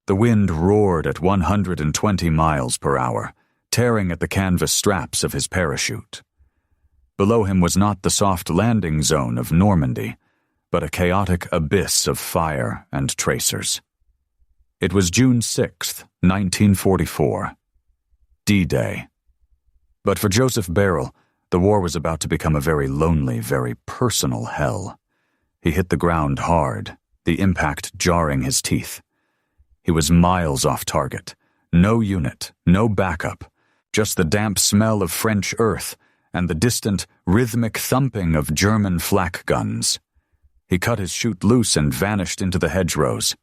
The wind roared at 120 miles per hour, tearing at the canvas straps of his parachute. Below him was not the soft landing zone of Normandy, but a chaotic abyss of fire and tracers. It was June 6th, 1944. D-Day. But for Joseph Beyrle, the war was about to become a very lonely, very personal hell. He hit the ground hard, the impact jarring his teeth. He was miles off target. No unit, no backup, just the damp smell of French earth and the distant, rhythmic thumping of German flak guns. He cut his chute loose and vanished into the hedgerows.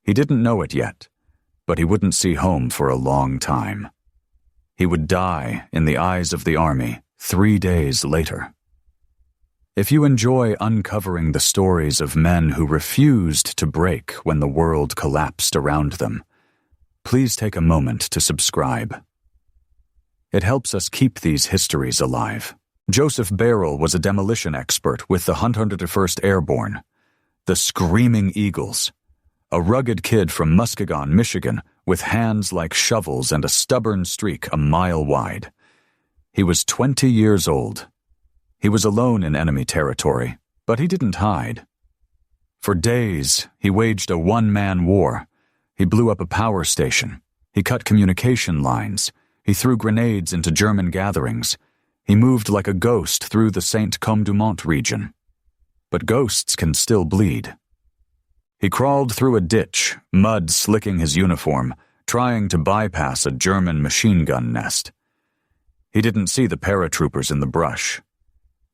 He didn't know it yet, but he wouldn't see home for a long time. He would die in the eyes of the army 3 days later. If you enjoy uncovering the stories of men who refused to break when the world collapsed around them, please take a moment to subscribe. It helps us keep these histories alive. Joseph Beyrle was a demolition expert with the 101st Airborne, the Screaming Eagles, a rugged kid from Muskegon, Michigan, with hands like shovels and a stubborn streak a mile wide. He was 20 years old. He was alone in enemy territory, but he didn't hide. For days, he waged a one-man war. He blew up a power station. He cut communication lines. He threw grenades into German gatherings. He moved like a ghost through the Saint-Côme-du-Mont region. But ghosts can still bleed. He crawled through a ditch, mud slicking his uniform, trying to bypass a German machine gun nest. He didn't see the paratroopers in the brush.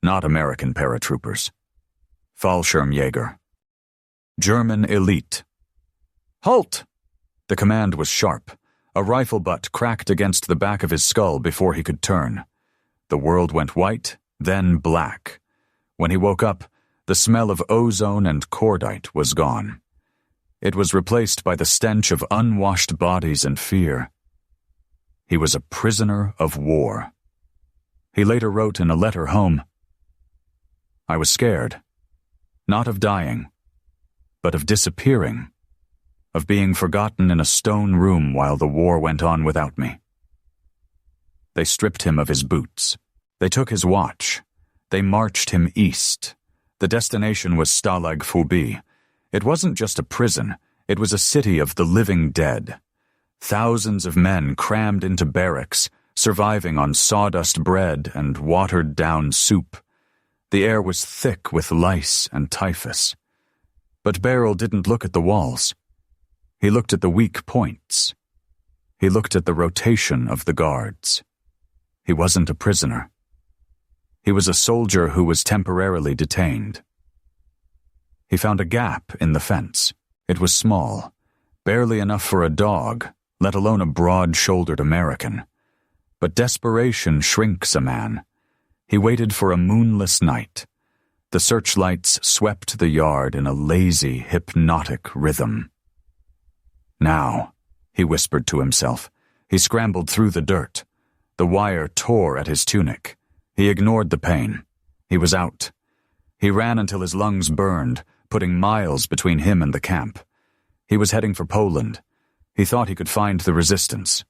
Not American paratroopers. Fallschirmjäger. German elite. Halt! The command was sharp. A rifle butt cracked against the back of his skull before he could turn. The world went white, then black. When he woke up, the smell of ozone and cordite was gone. It was replaced by the stench of unwashed bodies and fear. He was a prisoner of war. He later wrote in a letter home, "I was scared, not of dying, but of disappearing, of being forgotten in a stone room while the war went on without me." They stripped him of his boots. They took his watch. They marched him east. The destination was Stalag Phobie. It wasn't just a prison, it was a city of the living dead. Thousands of men crammed into barracks, surviving on sawdust bread and watered-down soup. The air was thick with lice and typhus. But Beyrle didn't look at the walls. He looked at the weak points. He looked at the rotation of the guards. He wasn't a prisoner. He was a soldier who was temporarily detained. He found a gap in the fence. It was small, barely enough for a dog, let alone a broad-shouldered American. But desperation shrinks a man. He waited for a moonless night. The searchlights swept the yard in a lazy, hypnotic rhythm. "Now," he whispered to himself. He scrambled through the dirt. The wire tore at his tunic. He ignored the pain. He was out. He ran until his lungs burned, putting miles between him and the camp. He was heading for Poland. He thought he could find the resistance.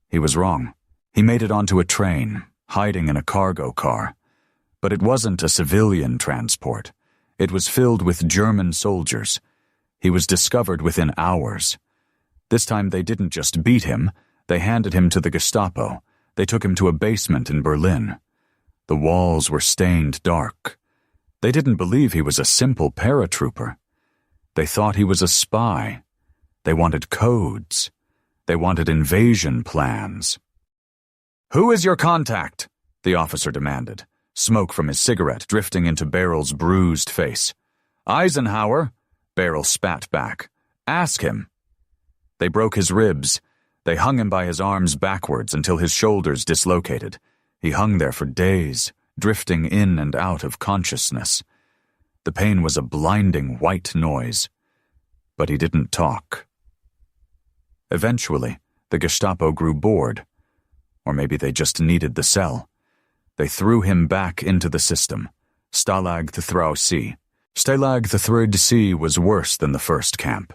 He was wrong. He made it onto a train, hiding in a cargo car. But it wasn't a civilian transport. It was filled with German soldiers. He was discovered within hours. This time they didn't just beat him, they handed him to the Gestapo. They took him to a basement in Berlin. The walls were stained dark. They didn't believe he was a simple paratrooper. They thought he was a spy. They wanted codes. They wanted invasion plans. "Who is your contact?" the officer demanded, smoke from his cigarette drifting into Beyrle's bruised face. "Eisenhower," Beyrle spat back. "Ask him." They broke his ribs. They hung him by his arms backwards until his shoulders dislocated. He hung there for days, drifting in and out of consciousness. The pain was a blinding white noise. But he didn't talk. Eventually, the Gestapo grew bored. Or maybe they just needed the cell. They threw him back into the system. Stalag the Thrausee. Stalag the Third Sea was worse than the first camp.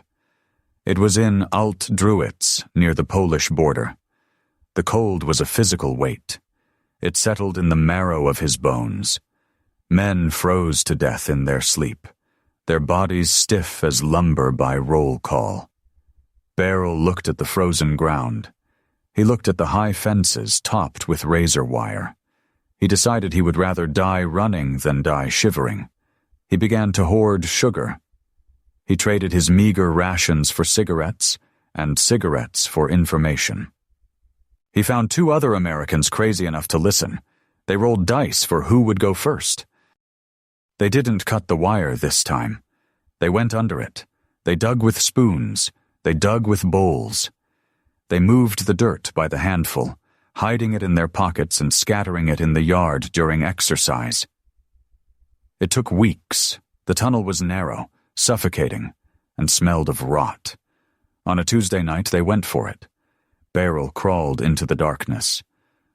It was in Alt-Druitz, near the Polish border. The cold was a physical weight. It settled in the marrow of his bones. Men froze to death in their sleep, their bodies stiff as lumber by roll call. Beyrle looked at the frozen ground. He looked at the high fences topped with razor wire. He decided he would rather die running than die shivering. He began to hoard sugar. He traded his meager rations for cigarettes, and cigarettes for information. He found 2 other Americans crazy enough to listen. They rolled dice for who would go first. They didn't cut the wire this time. They went under it. They dug with spoons. They dug with bowls. They moved the dirt by the handful, hiding it in their pockets and scattering it in the yard during exercise. It took weeks. The tunnel was narrow, suffocating, and smelled of rot. On a Tuesday night, they went for it. Beyrle crawled into the darkness.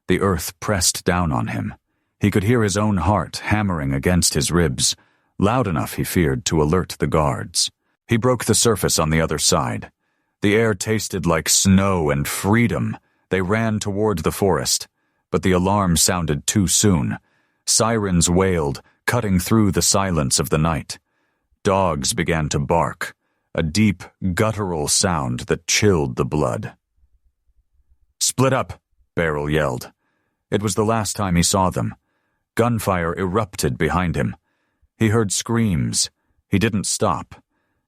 The earth pressed down on him. He could hear his own heart hammering against his ribs, loud enough, he feared, to alert the guards. He broke the surface on the other side. The air tasted like snow and freedom. They ran toward the forest, but the alarm sounded too soon. Sirens wailed, cutting through the silence of the night. Dogs began to bark, a deep, guttural sound that chilled the blood. "Split up," Beyrle yelled. It was the last time he saw them. Gunfire erupted behind him. He heard screams. He didn't stop.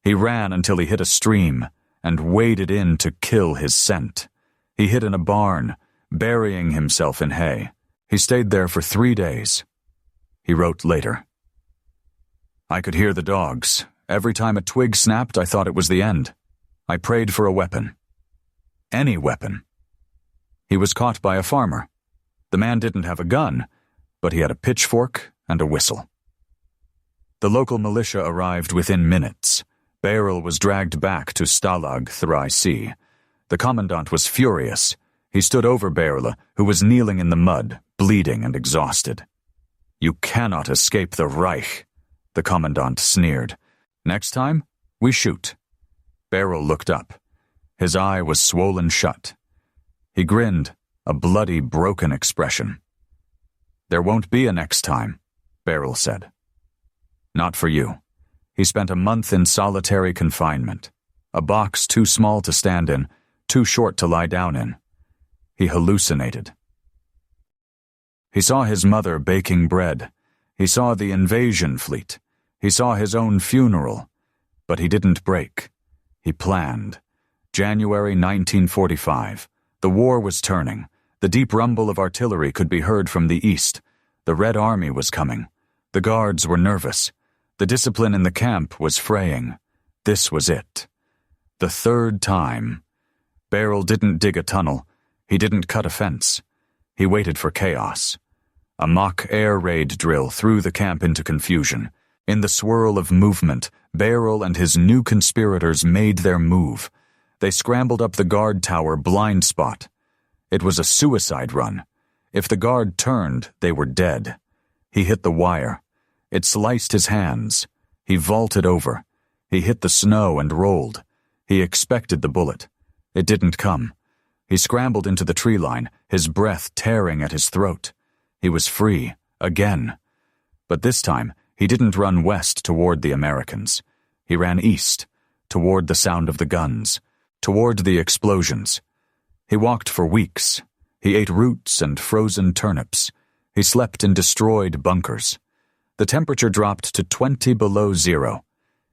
He ran until he hit a stream and waded in to kill his scent. He hid in a barn, burying himself in hay. He stayed there for 3 days. He wrote later, "I could hear the dogs. Every time a twig snapped, I thought it was the end. I prayed for a weapon. Any weapon." He was caught by a farmer. The man didn't have a gun, but he had a pitchfork and a whistle. The local militia arrived within minutes. Beyrle was dragged back to Stalag 3C. The commandant was furious. He stood over Beyrle, who was kneeling in the mud, bleeding and exhausted. "You cannot escape the Reich," the commandant sneered. "Next time, we shoot." Beyrle looked up. His eye was swollen shut. He grinned, a bloody, broken expression. "There won't be a next time," Beyrle said. "Not for you." He spent a month in solitary confinement, a box too small to stand in, too short to lie down in. He hallucinated. He saw his mother baking bread. He saw the invasion fleet. He saw his own funeral. But he didn't break. He planned. January 1945. The war was turning. The deep rumble of artillery could be heard from the east. The Red Army was coming. The guards were nervous. The discipline in the camp was fraying. This was it. The 3rd time. Beyrle didn't dig a tunnel. He didn't cut a fence. He waited for chaos. A mock air raid drill threw the camp into confusion. In the swirl of movement, Beyrle and his new conspirators made their move. They scrambled up the guard tower blind spot. It was a suicide run. If the guard turned, they were dead. He hit the wire. It sliced his hands. He vaulted over. He hit the snow and rolled. He expected the bullet. It didn't come. He scrambled into the tree line, his breath tearing at his throat. He was free, again. But this time, he didn't run west toward the Americans. He ran east, toward the sound of the guns, toward the explosions. He walked for weeks. He ate roots and frozen turnips. He slept in destroyed bunkers. The temperature dropped to 20 below zero.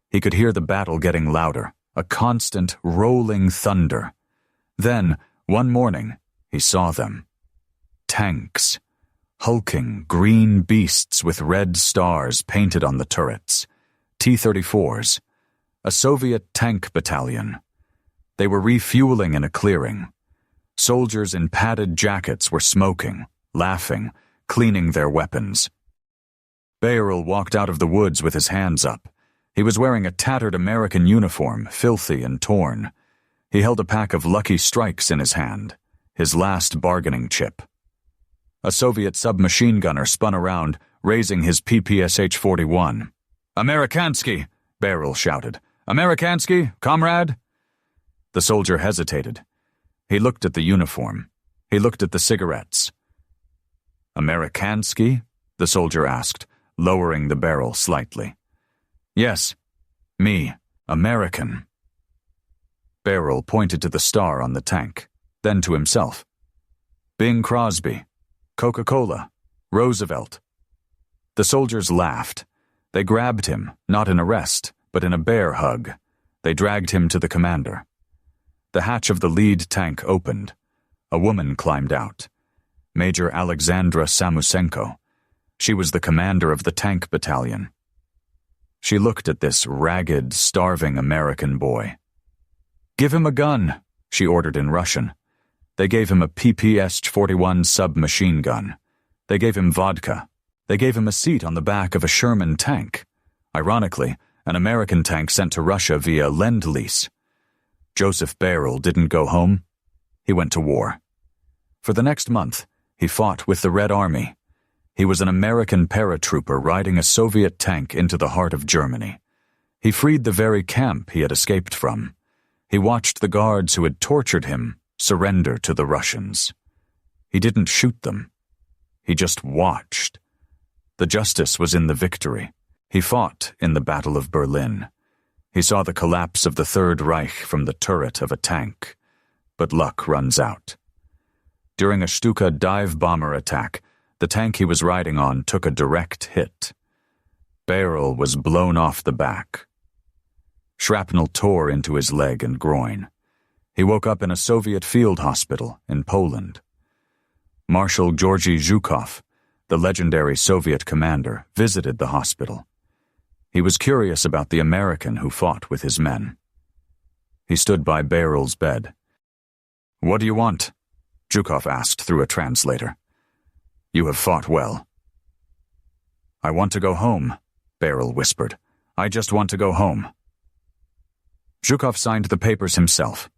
He could hear the battle getting louder, a constant rolling thunder. Then, one morning, he saw them. Tanks. Hulking green beasts with red stars painted on the turrets. T-34s. A Soviet tank battalion. They were refueling in a clearing. Soldiers in padded jackets were smoking, laughing, cleaning their weapons. Beyrle walked out of the woods with his hands up. He was wearing a tattered American uniform, filthy and torn. He held a pack of Lucky Strikes in his hand, his last bargaining chip. A Soviet submachine gunner spun around, raising his PPSH-41. "Amerikansky!" Beyrle shouted. "Amerikansky, comrade!" The soldier hesitated. He looked at the uniform. He looked at the cigarettes. "Amerikansky?" the soldier asked, lowering the barrel slightly. "Yes, me, American." Beyrle pointed to the star on the tank, then to himself. "Bing Crosby, Coca-Cola, Roosevelt." The soldiers laughed. They grabbed him, not in arrest, but in a bear hug. They dragged him to the commander. The hatch of the lead tank opened. A woman climbed out. Major Alexandra Samusenko. She was the commander of the tank battalion. She looked at this ragged, starving American boy. "Give him a gun," she ordered in Russian. They gave him a PPS-41 submachine gun. They gave him vodka. They gave him a seat on the back of a Sherman tank. Ironically, an American tank sent to Russia via Lend-Lease. Joseph Beyrle didn't go home. He went to war. For the next month, he fought with the Red Army. He was an American paratrooper riding a Soviet tank into the heart of Germany. He freed the very camp he had escaped from. He watched the guards who had tortured him surrender to the Russians. He didn't shoot them. He just watched. The justice was in the victory. He fought in the Battle of Berlin. He saw the collapse of the Third Reich from the turret of a tank. But luck runs out. During a Stuka dive bomber attack, the tank he was riding on took a direct hit. Beyrle was blown off the back. Shrapnel tore into his leg and groin. He woke up in a Soviet field hospital in Poland. Marshal General Zhukov, the legendary Soviet commander, visited the hospital. He was curious about the American who fought with his men. He stood by Beyrle's bed. "What do you want?" Zhukov asked through a translator. "You have fought well." "I want to go home," Beyrle whispered. "I just want to go home." Zhukov signed the papers himself.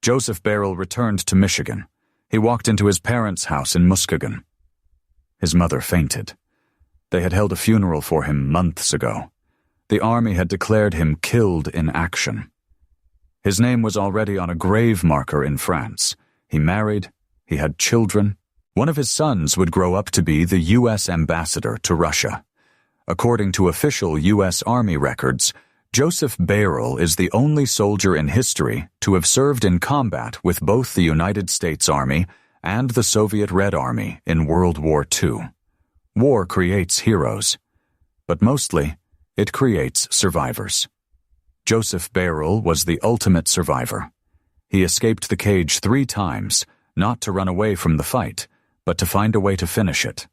Joseph Beyrle returned to Michigan. He walked into his parents' house in Muskegon. His mother fainted. They had held a funeral for him months ago. The army had declared him killed in action. His name was already on a grave marker in France. He married. He had children. One of his sons would grow up to be the U.S. ambassador to Russia. According to official U.S. Army records, Joseph Beyrle is the only soldier in history to have served in combat with both the United States Army and the Soviet Red Army in World War II. War creates heroes, but mostly it creates survivors. Joseph Beyrle was the ultimate survivor. He escaped the cage 3 times, not to run away from the fight, but to find a way to finish it.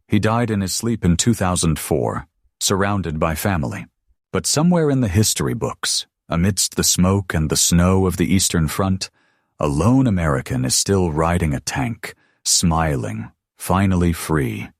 He died in his sleep in 2004, surrounded by family. But somewhere in the history books, amidst the smoke and the snow of the Eastern Front, a lone American is still riding a tank, smiling, finally free.